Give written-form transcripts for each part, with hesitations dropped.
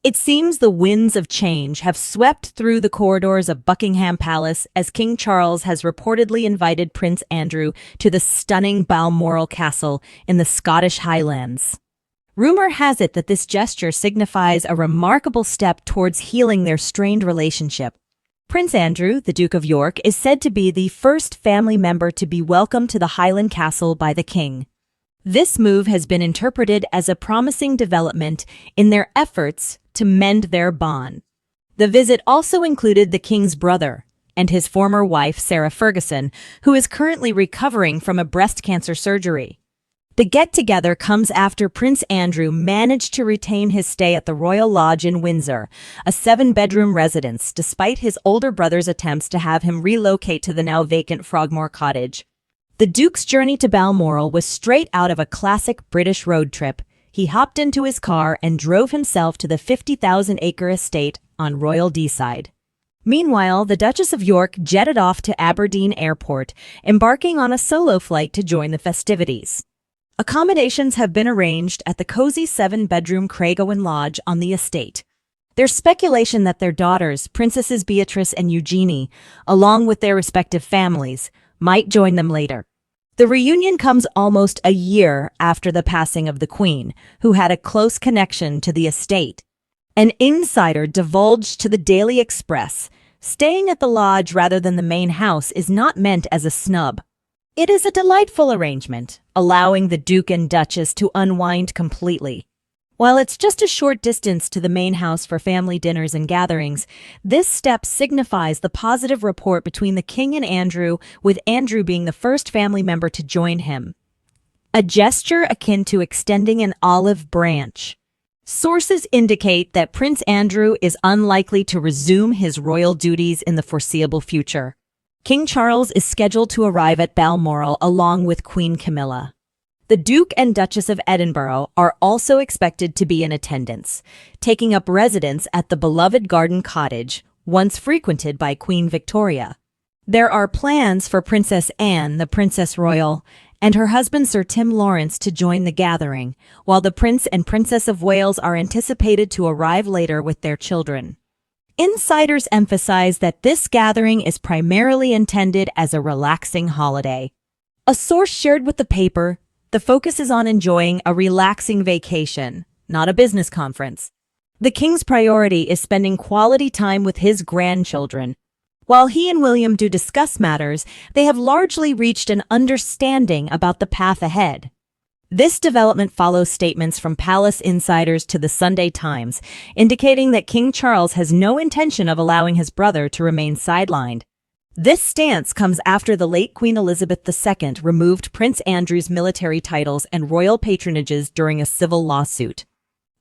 It seems the winds of change have swept through the corridors of Buckingham Palace as King Charles has reportedly invited Prince Andrew to the stunning Balmoral Castle in the Scottish Highlands. Rumor has it that this gesture signifies a remarkable step towards healing their strained relationship. Prince Andrew, the Duke of York, is said to be the first family member to be welcomed to the Highland Castle by the King. This move has been interpreted as a promising development in their efforts to mend their bond. The visit also included the King's brother and his former wife, Sarah Ferguson, who is currently recovering from a breast cancer surgery. The get-together comes after Prince Andrew managed to retain his stay at the Royal Lodge in Windsor, a 7-bedroom residence, despite his older brother's attempts to have him relocate to the now vacant Frogmore Cottage. The Duke's journey to Balmoral was straight out of a classic British road trip. He hopped into his car and drove himself to the 50,000-acre estate on Royal Deeside. Meanwhile, the Duchess of York jetted off to Aberdeen Airport, embarking on a solo flight to join the festivities. Accommodations have been arranged at the cozy 7-bedroom Craigowin Lodge on the estate. There's speculation that their daughters, Princesses Beatrice and Eugenie, along with their respective families, might join them later. The reunion comes almost a year after the passing of the Queen, who had a close connection to the estate. An insider divulged to the Daily Express, staying at the lodge rather than the main house is not meant as a snub. It is a delightful arrangement, allowing the Duke and Duchess to unwind completely. While it's just a short distance to the main house for family dinners and gatherings, this step signifies the positive rapport between the King and Andrew, with Andrew being the first family member to join him. A gesture akin to extending an olive branch. Sources indicate that Prince Andrew is unlikely to resume his royal duties in the foreseeable future. King Charles is scheduled to arrive at Balmoral along with Queen Camilla. The Duke and Duchess of Edinburgh are also expected to be in attendance, taking up residence at the beloved garden cottage, once frequented by Queen Victoria. There are plans for Princess Anne, the Princess Royal, and her husband Sir Tim Lawrence to join the gathering, while the Prince and Princess of Wales are anticipated to arrive later with their children. Insiders emphasize that this gathering is primarily intended as a relaxing holiday. A source shared with the paper, the focus is on enjoying a relaxing vacation, not a business conference. The King's priority is spending quality time with his grandchildren. While he and William do discuss matters, they have largely reached an understanding about the path ahead. This development follows statements from palace insiders to the Sunday Times, indicating that King Charles has no intention of allowing his brother to remain sidelined. This stance comes after the late Queen Elizabeth II removed Prince Andrew's military titles and royal patronages during a civil lawsuit.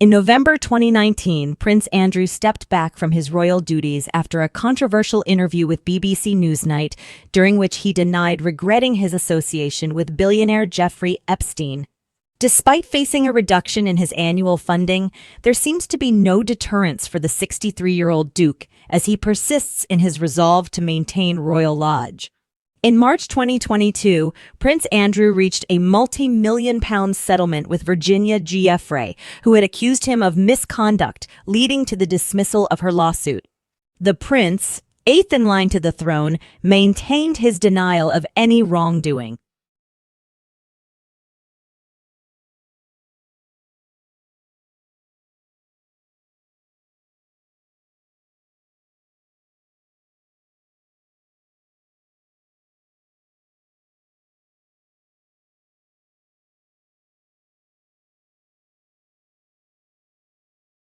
In November 2019, Prince Andrew stepped back from his royal duties after a controversial interview with BBC Newsnight, during which he denied regretting his association with billionaire Jeffrey Epstein. Despite facing a reduction in his annual funding, there seems to be no deterrence for the 63-year-old Duke as he persists in his resolve to maintain Royal Lodge. In March 2022, Prince Andrew reached a multi-million-pound settlement with Virginia Giuffre, who had accused him of misconduct, leading to the dismissal of her lawsuit. The prince, eighth in line to the throne, maintained his denial of any wrongdoing.